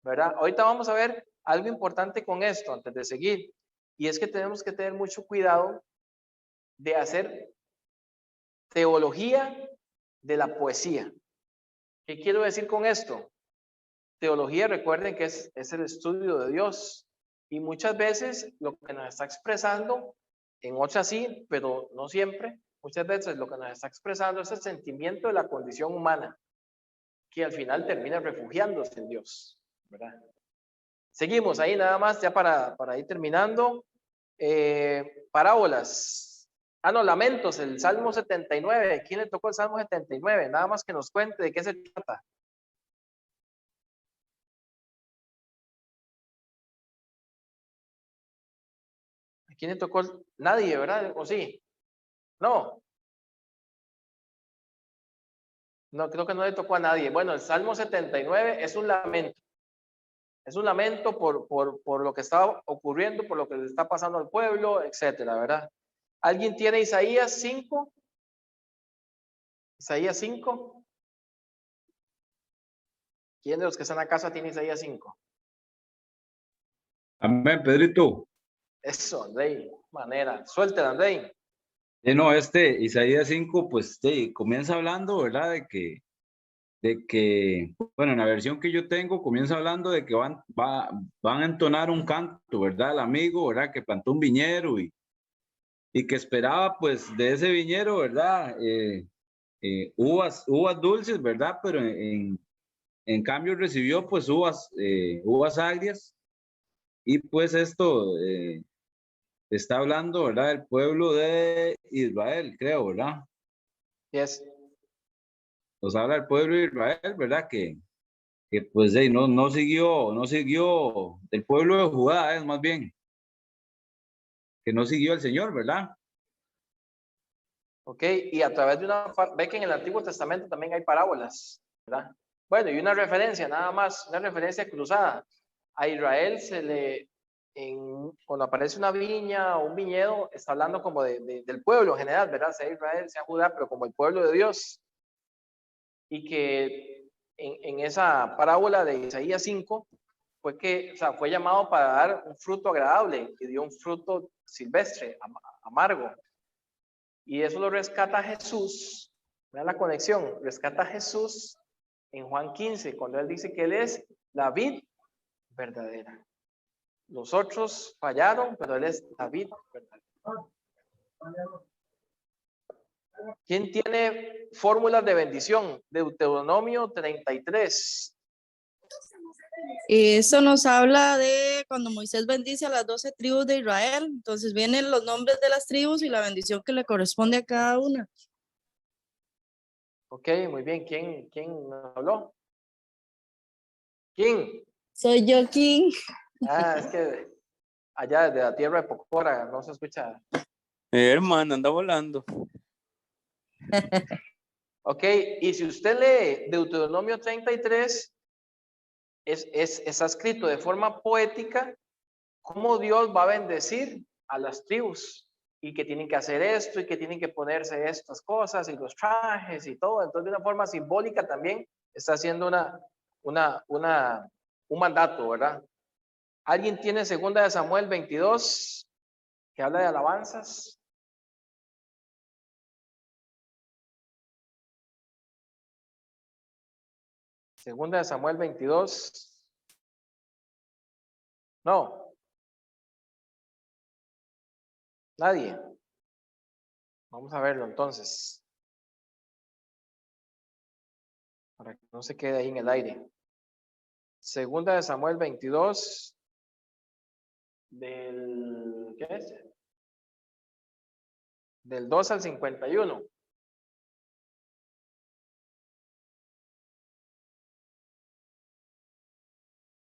¿verdad? Ahorita vamos a ver algo importante con esto antes de seguir. Y es que tenemos que tener mucho cuidado de hacer teología de la poesía. ¿Qué quiero decir con esto? Teología, recuerden que es el estudio de Dios. Y muchas veces lo que nos está expresando, en otras sí, pero no siempre, muchas veces lo que nos está expresando es el sentimiento de la condición humana, que al final termina refugiándose en Dios, ¿verdad? Seguimos ahí nada más, ya para ir terminando. Parábolas. No, lamentos, el Salmo 79. ¿Quién le tocó el Salmo 79? Nada más que nos cuente de qué se trata. ¿A quién le tocó? Nadie, ¿verdad? ¿O sí? No. No, creo que no le tocó a nadie. Bueno, el Salmo 79 es un lamento. Es un lamento por lo que está ocurriendo, por lo que le está pasando al pueblo, etcétera, ¿verdad? ¿Alguien tiene Isaías 5? Isaías 5. ¿Quién de los que están en la casa tiene Isaías 5? Amén, Pedrito. Eso, Andrei, manera. Suéltela, Andrei. No, Isaías 5, pues comienza hablando, ¿verdad? De que, bueno, en la versión que yo tengo, comienza hablando de que van a entonar un canto, ¿verdad? El amigo, ¿verdad? Que plantó un viñero y que esperaba, pues, de ese viñero, ¿verdad? Uvas dulces, ¿verdad? Pero en cambio recibió, pues, uvas agrias. Y pues esto está hablando, ¿verdad? Del pueblo de Israel, creo, ¿verdad? Yes. Nos habla del pueblo de Israel, ¿verdad? Que pues no siguió del pueblo de Judá, es más bien, que no siguió al Señor, ¿verdad? Ok, y a través de ve que en el Antiguo Testamento también hay parábolas, ¿verdad? Bueno, y una referencia, nada más, una referencia cruzada. A Israel cuando aparece una viña o un viñedo, está hablando como del pueblo en general, ¿verdad? Sea Israel, sea Judá, pero como el pueblo de Dios. Y que en esa parábola de Isaías 5, fue llamado para dar un fruto agradable y dio un fruto silvestre, amargo. Y eso lo rescata Jesús. Vean la conexión. Rescata Jesús en Juan 15, cuando él dice que él es la vid verdadera. Los otros fallaron, pero él es la vid verdadera. ¿Quién tiene fórmulas de bendición? Deuteronomio 33. Eso nos habla de cuando Moisés bendice a las 12 tribus de Israel. Entonces vienen los nombres de las tribus y la bendición que le corresponde a cada una. Ok, muy bien. ¿Quién habló? ¿Quién? Soy yo, King. Es que allá desde la tierra de Pocora no se escucha. Hermano, anda volando. Ok, y si usted lee Deuteronomio 33, está escrito de forma poética cómo Dios va a bendecir a las tribus y que tienen que hacer esto y que tienen que ponerse estas cosas y los trajes y todo. Entonces, de una forma simbólica también está haciendo un mandato, ¿verdad? ¿Alguien tiene 2 de Samuel 22 que habla de alabanzas? Segunda de Samuel 22. No. Nadie. Vamos a verlo entonces. Para que no se quede ahí en el aire. Segunda de Samuel 22. ¿Qué es? Del 2 al 51.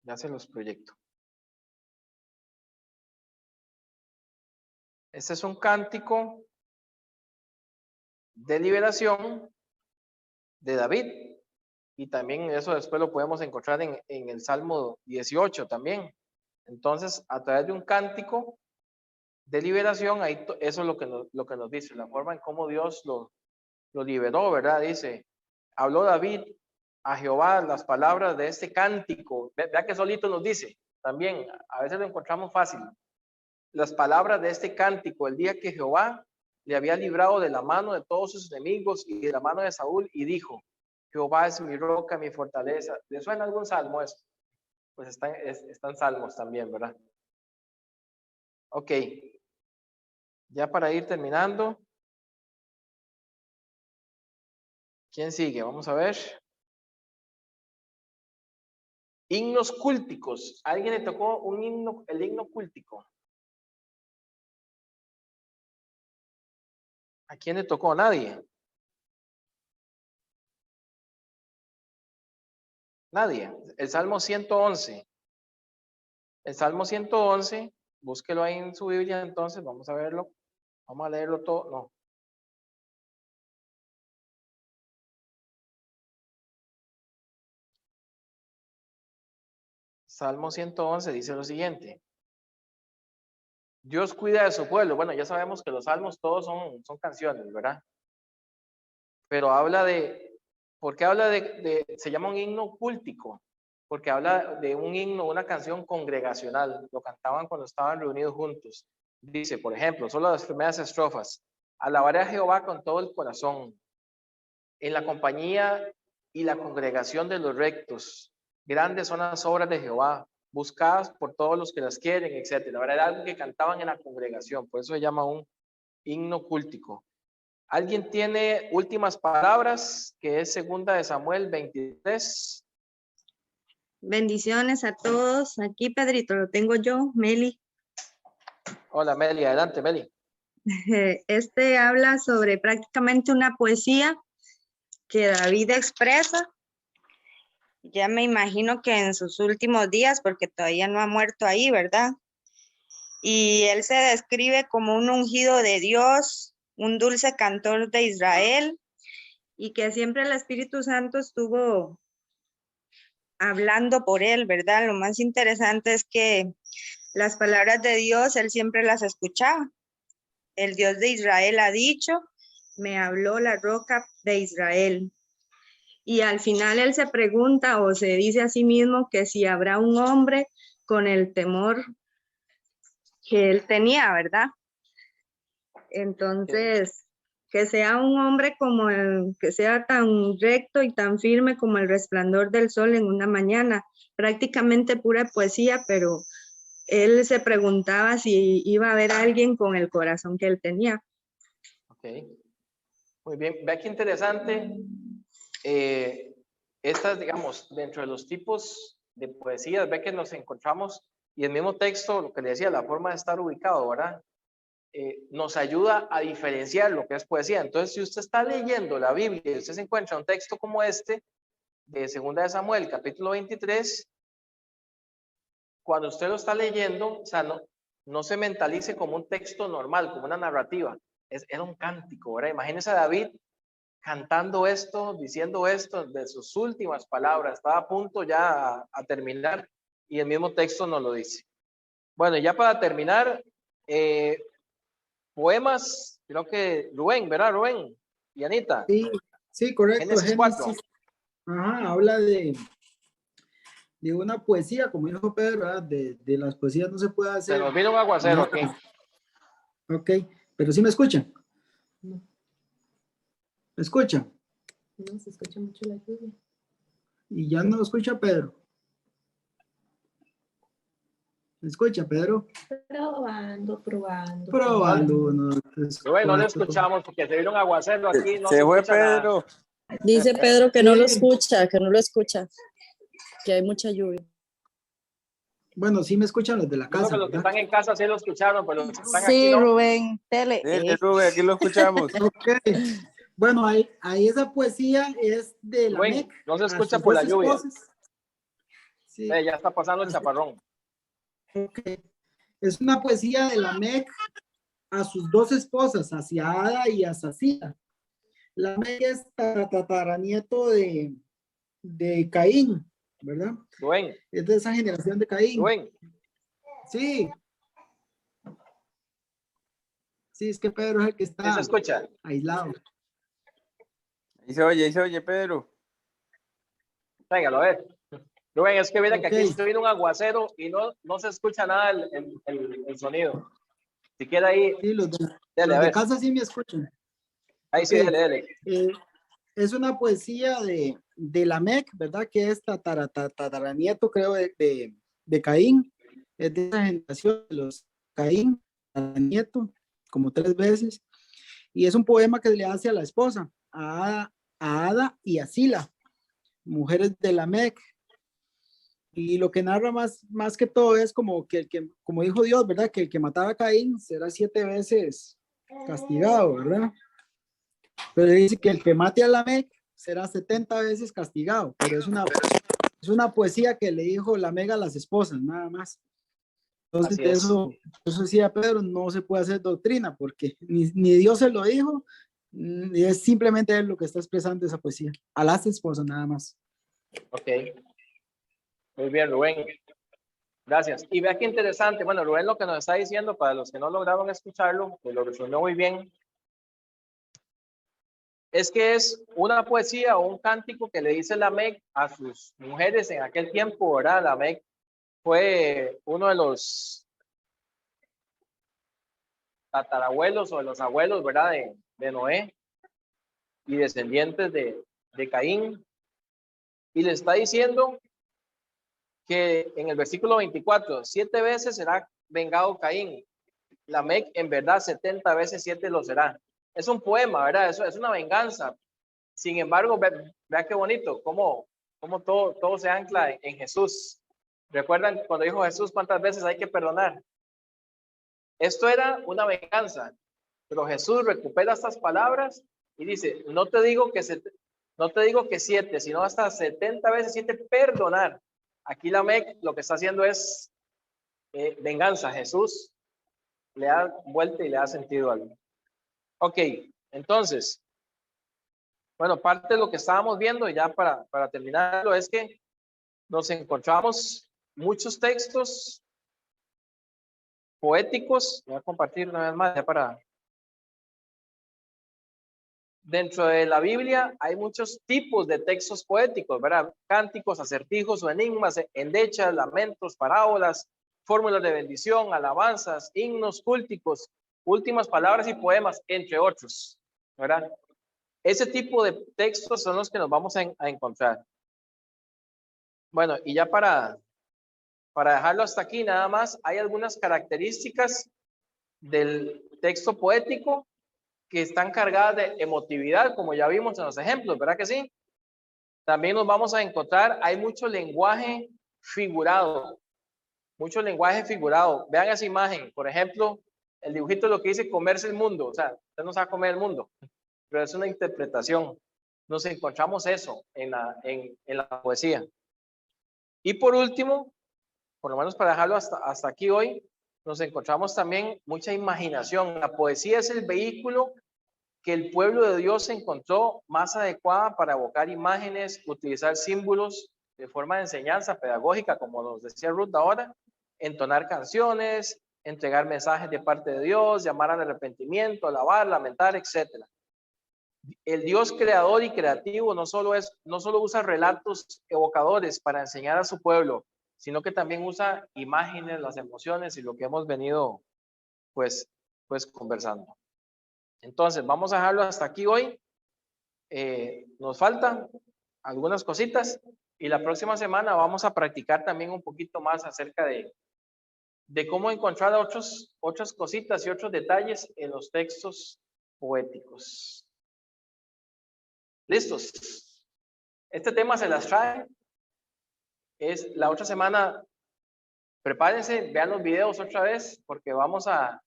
Ya se los proyecto. Este es un cántico de liberación de David. Y también eso después lo podemos encontrar en el Salmo 18 también. Entonces, a través de un cántico de liberación, ahí eso es lo que nos dice, la forma en cómo Dios lo liberó, ¿verdad? Dice, habló David a Jehová las palabras de este cántico. Vea que solito nos dice, también, a veces lo encontramos fácil. Las palabras de este cántico, el día que Jehová le había librado de la mano de todos sus enemigos y de la mano de Saúl, y dijo, Jehová es mi roca, mi fortaleza. ¿Le suena algún salmo eso? Pues están salmos también, ¿verdad? Ok. Ya para ir terminando. ¿Quién sigue? Vamos a ver. Himnos cúlticos. ¿A alguien le tocó un himno, el himno cúltico? ¿A quién le tocó? Nadie. Nadie. El Salmo 111. El Salmo 111, búsquelo ahí en su Biblia entonces, vamos a verlo. Vamos a leerlo todo. No. Salmo 111 dice lo siguiente. Dios cuida de su pueblo. Bueno, ya sabemos que los salmos todos son canciones, ¿verdad? Pero habla ¿por qué habla se llama un himno cúltico? Porque habla de un himno, una canción congregacional. Lo cantaban cuando estaban reunidos juntos. Dice, por ejemplo, solo las primeras estrofas. Alabaré a Jehová con todo el corazón, en la compañía y la congregación de los rectos. Grandes son las obras de Jehová, buscadas por todos los que las quieren, etc. La verdad era algo que cantaban en la congregación, por eso se llama un himno cúltico. ¿Alguien tiene últimas palabras? Que es 2 de Samuel 23. Bendiciones a todos. Aquí, Pedrito, lo tengo yo, Meli. Hola, Meli. Adelante, Meli. Este habla sobre prácticamente una poesía que David expresa. Ya me imagino que en sus últimos días, porque todavía no ha muerto ahí, ¿verdad? Y él se describe como un ungido de Dios, un dulce cantor de Israel, y que siempre el Espíritu Santo estuvo hablando por él, ¿verdad? Lo más interesante es que las palabras de Dios, él siempre las escuchaba. El Dios de Israel ha dicho, me habló la roca de Israel. Y al final él se pregunta o se dice a sí mismo que si habrá un hombre con el temor que él tenía, ¿verdad? Entonces, que sea un hombre como que sea tan recto y tan firme como el resplandor del sol en una mañana. Prácticamente pura poesía, pero él se preguntaba si iba a haber alguien con el corazón que él tenía. Ok. Muy bien. Vea qué interesante. Estas, digamos, dentro de los tipos de poesías, ve que nos encontramos, y el mismo texto, lo que le decía, la forma de estar ubicado, ¿verdad? Nos ayuda a diferenciar lo que es poesía. Entonces, si usted está leyendo la Biblia y usted se encuentra un texto como este, de 2 de Samuel, capítulo 23, cuando usted lo está leyendo, o sea, no se mentalice como un texto normal, como una narrativa. Era un cántico, ¿verdad? Imagínese a David cantando esto, diciendo esto de sus últimas palabras. Estaba a punto ya a terminar y el mismo texto nos lo dice. Bueno, ya para terminar, poemas, creo que Rubén, ¿verdad, Rubén? Y Anita. Sí, correcto. Génesis 4. Ajá, habla de una poesía, como dijo Pedro, ¿verdad? De las poesías no se puede hacer. Se nos vino un aguacero aquí. Ok, pero sí me escuchan. ¿Me escuchan? No, se escucha mucho la lluvia. Y ya no escucha Pedro. ¿Me escucha, Pedro? Probando. No, Rubén, no le escuchamos porque se vino un aguacero aquí. No se fue escucha nada. Pedro. Dice Pedro que no lo escucha, que hay mucha lluvia. Bueno, sí me escuchan los de la casa. Creo que los que están en casa sí lo escucharon, pero los que están Sí, aquí no. Rubén, tele. Rubén, aquí lo escuchamos. Okay. Bueno, ahí esa poesía es de la Rubén, MEC. no se escucha por la lluvia. Sí. Ya está pasando el chaparrón. Okay. Es una poesía de la MEC a sus dos esposas, a Ada y a Sacía. La MEC es tataranieto de Caín, ¿verdad? Rubén. Es de esa generación de Caín. Rubén. Sí. Sí, es que Pedro es el que está ¿Se escucha? aislado. Ahí se oye, Pedro. Véngalo, a ver. Rubén, es que mira que aquí se vino un aguacero y no se escucha nada el sonido. Si queda ahí, sí, los dale, de casa sí me escuchan. Ahí sí, dale. Es una poesía de la MEC, ¿verdad? Que es tataranieto, creo, de Caín. Es de esa generación de los Caín, tataranieto, como 3 veces. Y es un poema que le hace a la esposa, a Ada y a Sila, mujeres de la MEC. Y lo que narra más que todo es como como dijo Dios, ¿verdad? Que el que mataba a Caín será 7 veces castigado, ¿verdad? Pero dice que el que mate a Lamec será 70 veces castigado. Pero es una poesía que le dijo Lamec a las esposas, nada más. Entonces, eso decía Pedro, no se puede hacer doctrina, porque ni Dios se lo dijo, es simplemente él lo que está expresando esa poesía, a las esposas nada más. Ok. Muy bien, Rubén. Gracias. Y vea qué interesante. Bueno, Rubén lo que nos está diciendo, para los que no lograron escucharlo, que lo resumió muy bien, es que es una poesía o un cántico que le dice Lamec a sus mujeres en aquel tiempo, ¿verdad? Lamec fue uno de los tatarabuelos o de los abuelos, ¿verdad? De Noé y descendientes de Caín. Y le está diciendo que en el versículo 24, 7 veces será vengado Caín. Lamec en verdad 70 veces 7 lo será. Es un poema, ¿verdad? Eso es una venganza. Sin embargo, vea qué bonito, cómo todo se ancla en Jesús. ¿Recuerdan cuando dijo Jesús cuántas veces hay que perdonar? Esto era una venganza, pero Jesús recupera estas palabras y dice, no te digo que 7, sino hasta 70 veces 7 perdonar. Aquí Lamec lo que está haciendo es venganza. Jesús le da vuelta y le da sentido algo. Ok, entonces, bueno, parte de lo que estábamos viendo, ya para terminarlo, es que nos encontramos muchos textos poéticos. Voy a compartir una vez más ya para... Dentro de la Biblia hay muchos tipos de textos poéticos, ¿verdad? Cánticos, acertijos o enigmas, endechas, lamentos, parábolas, fórmulas de bendición, alabanzas, himnos cúlticos, últimas palabras y poemas, entre otros, ¿verdad? Ese tipo de textos son los que nos vamos a encontrar. Bueno, y ya para dejarlo hasta aquí, nada más, hay algunas características del texto poético que están cargadas de emotividad, como ya vimos en los ejemplos, ¿verdad que sí? También nos vamos a encontrar, hay mucho lenguaje figurado, Vean esa imagen, por ejemplo, el dibujito es lo que dice comerse el mundo, o sea, usted no sabe comer el mundo, pero es una interpretación. Nos encontramos eso en la poesía. Y por último, por lo menos para dejarlo hasta aquí hoy, nos encontramos también mucha imaginación. La poesía es el vehículo que el pueblo de Dios encontró más adecuada para evocar imágenes, utilizar símbolos de forma de enseñanza pedagógica, como nos decía Ruth ahora, entonar canciones, entregar mensajes de parte de Dios, llamar al arrepentimiento, alabar, lamentar, etc. El Dios creador y creativo no solo usa relatos evocadores para enseñar a su pueblo, sino que también usa imágenes, las emociones y lo que hemos venido pues conversando. Entonces, vamos a dejarlo hasta aquí hoy. Nos faltan algunas cositas y la próxima semana vamos a practicar también un poquito más acerca de cómo encontrar otras cositas y otros detalles en los textos poéticos. ¿Listos? Este tema se las trae. Es la otra semana. Prepárense, vean los videos otra vez porque vamos a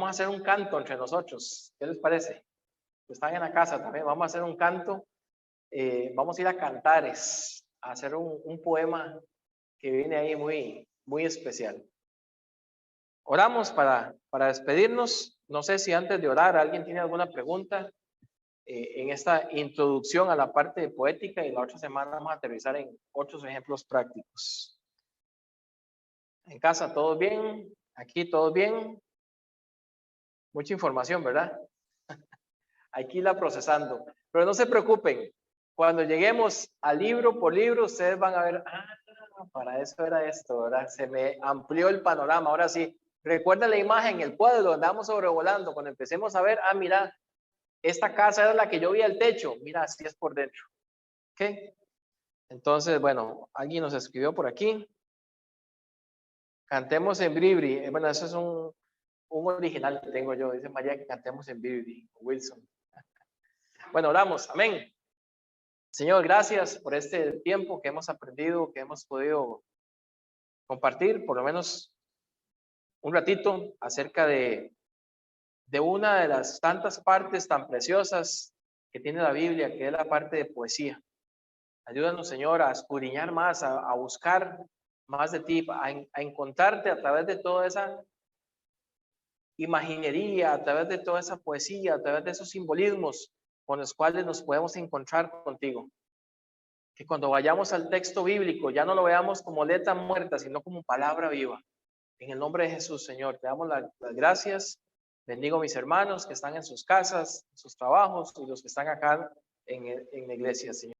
hacer un canto entre nosotros. ¿Qué les parece? Están en la casa también. Vamos a hacer un canto. Vamos a ir a Cantares, a hacer un poema que viene ahí muy, muy especial. Oramos para despedirnos. No sé si antes de orar alguien tiene alguna pregunta en esta introducción a la parte de poética, y la otra semana vamos a aterrizar en otros ejemplos prácticos. En casa, ¿todo bien? Aquí, ¿todo bien? Mucha información, ¿verdad? Hay que irla procesando. Pero no se preocupen. Cuando lleguemos a libro por libro, ustedes van a ver, para eso era esto, ¿verdad? Se me amplió el panorama. Ahora sí, recuerda la imagen, el cuadro, andamos sobrevolando. Cuando empecemos a ver, mira, esta casa era la que yo vi al techo. Mira, así es por dentro. ¿Ok? Entonces, bueno, alguien nos escribió por aquí. Cantemos en Bribri. Bueno, eso es un original que tengo yo. Dice María que cantemos en Bribri. Wilson. Bueno, oramos. Amén. Señor, gracias por este tiempo que hemos aprendido, que hemos podido compartir, por lo menos un ratito, acerca de una de las tantas partes tan preciosas que tiene la Biblia, que es la parte de poesía. Ayúdanos, Señor, a escudriñar más, a buscar más de ti, a encontrarte a través de toda esa imaginería, a través de toda esa poesía, a través de esos simbolismos con los cuales nos podemos encontrar contigo. Que cuando vayamos al texto bíblico ya no lo veamos como letra muerta, sino como palabra viva. En el nombre de Jesús, Señor, te damos las gracias. Bendigo a mis hermanos que están en sus casas, en sus trabajos, y los que están acá en la iglesia, Señor.